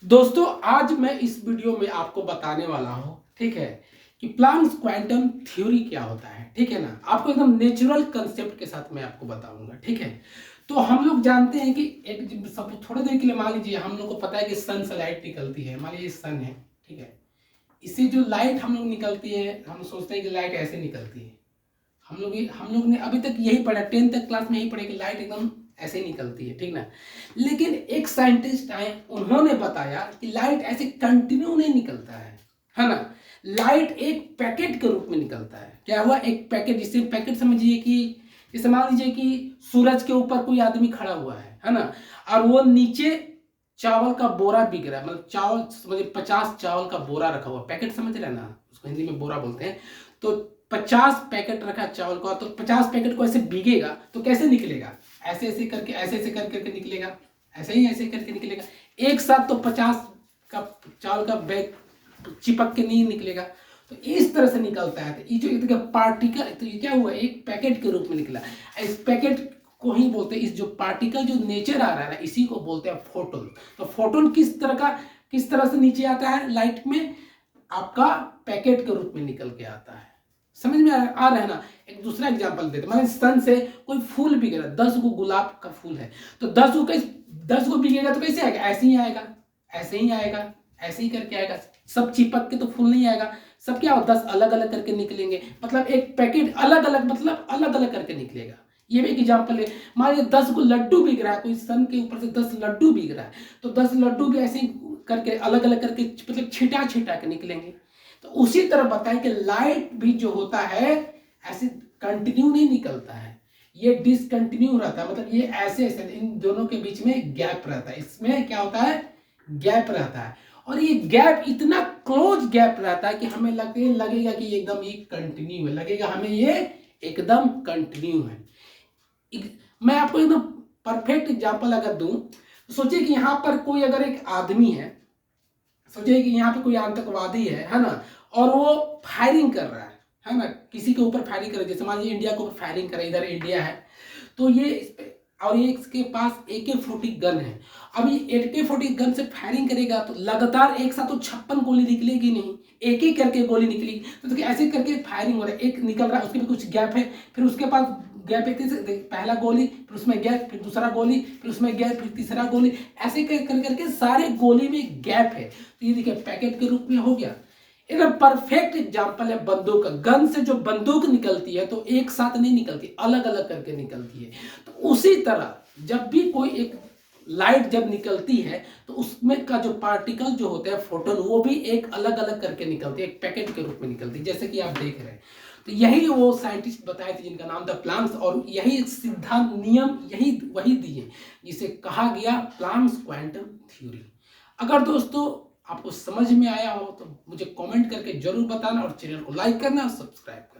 दोस्तों आज मैं इस वीडियो में आपको बताने वाला हूं, ठीक है, कि प्लांक्स क्वांटम थ्योरी क्या होता है। ठीक है ना, आपको एकदम नेचुरल कंसेप्ट के साथ मैं आपको बताऊंगा। ठीक है, तो हम लोग जानते हैं कि एक सब थोड़ी देर के लिए मान लीजिए हम लोग को पता है कि सन से लाइट निकलती है। मान लीजिए सन है, ठीक है, इससे जो लाइट हम लोग निकलती है, हम सोचते हैं कि लाइट ऐसे निकलती है। हम लोग ने अभी तक यही पढ़ा, 10th तक क्लास में यही पढ़ा कि लाइट एकदम ऐसे ही निकलती है, ठीक ना। लेकिन एक साइंटिस्ट आए, उन्होंने बताया कि लाइट ऐसे कंटिन्यू नहीं निकलता है ना। लाइट एक पैकेट के रूप में निकलता है। क्या हुआ, एक पैकेट, जिससे पैकेट समझिए कि जैसे मान लीजिए कि सूरज के ऊपर कोई आदमी खड़ा हुआ है ना, और वो नीचे चावल का बोरा बिक रहा है, मतलब चावल समझिए 50 चावल का बोरा रखा हुआ, पैकेट समझ रहे हैं ना, उसको हिंदी में बोरा बोलते हैं। तो 50 पैकेट रखा चावल का, तो 50 पैकेट को ऐसे भीगेगा तो कैसे निकलेगा, ऐसे ऐसे करके करके निकलेगा, ऐसे करके निकलेगा। एक साथ तो 50 का चावल का बैग चिपक के नहीं निकलेगा, तो इस तरह से निकलता है। तो ये जो पार्टिकल, तो ये क्या हुआ, एक पैकेट के रूप में निकला। इस पैकेट को ही बोलते हैं, इस जो पार्टिकल जो नेचर आ रहा है ना, इसी को बोलते हैं फोटोन। तो फोटोन किस तरह से नीचे आता है लाइट में, आपका पैकेट के रूप में निकल के आता है। समझ में आ रहा है ना। एक दूसरा एग्जांपल देते हैं, सन से कोई फूल बिगेगा, 10 गो गुलाब का फूल है, तो 10 गो बिगेगा तो कैसे आएगा, ऐसे ही आएगा, ऐसे ही आएगा, ऐसे ही करके आएगा। सब चिपक के तो फूल नहीं आएगा, सब क्या हो, 10 अलग अलग करके निकलेंगे, मतलब एक पैकेट अलग अलग, मतलब अलग अलग करके निकलेगा। ये भी एक एग्जाम्पल है। मान लीजिए 10 को लड्डू बिक रहा है, कोई सन के ऊपर से 10 लड्डू बिक रहा है, तो 10 लड्डू भी ऐसे ही करके अलग अलग करके, मतलब छिटा छिटा के निकलेंगे। तो उसी तरह बताएं कि लाइट भी जो होता है ऐसे कंटिन्यू नहीं निकलता है, ये डिसकंटिन्यू रहता है, मतलब ये ऐसे ऐसे, इन दोनों के बीच में गैप रहता है। इसमें क्या होता है, गैप रहता है, और ये गैप इतना क्लोज गैप रहता है कि हमें लगेगा कि एकदम ये कंटिन्यू है, लगेगा हमें ये एकदम कंटिन्यू है। मैं आपको एकदम परफेक्ट एग्जांपल अगर दूं, तो सोचिए कि यहाँ पर कोई अगर एक आदमी है, सोचिए कि यहाँ पे कोई आतंकवादी है ना, और वो फायरिंग कर रहा है ना, किसी के ऊपर फायरिंग कर रहा है, जैसे मान लीजिए इंडिया के ऊपर फायरिंग करे, इधर इंडिया है, तो ये इस पे, और ये इसके पास AK-40 गन है। अब ये AK-40 गन से फायरिंग करेगा तो लगातार एक साथ तो 56 गोली निकलेगी नहीं, एक एक करके गोली निकलेगी। तो ऐसे करके फायरिंग हो रहा है, एक निकल रहा है, उसके भी कुछ गैप है, फिर उसके पास गैप है, पहला गोली, फिर उसमें गैप, फिर दूसरा गोली, फिर उसमें गैप, फिर तीसरा गोली, ऐसे करके सारे गोली में गैप है। तो ये देखिए पैकेट के रूप में हो गया। एकदम परफेक्ट एग्जांपल है बंदूक का। गन से जो बंदूक निकलती है तो एक साथ नहीं निकलती, अलग अलग करके निकलती है। तो उसी तरह जब भी कोई एक लाइट जब निकलती है तो उसमें का जो पार्टिकल जो होते हैं फोटोन, वो भी एक अलग अलग करके निकलती है, एक पैकेट के रूप में निकलती है, जैसे कि आप देख रहे हैं। तो यही वो साइंटिस्ट बताए थे जिनका नाम था प्लांक्स, और यही सिद्धांत नियम यही वही दिए जिसे कहा गया प्लांक्स क्वांटम थ्योरी। अगर दोस्तों आपको समझ में आया हो तो मुझे कमेंट करके जरूर बताना, और चैनल को लाइक करना और सब्सक्राइब करना।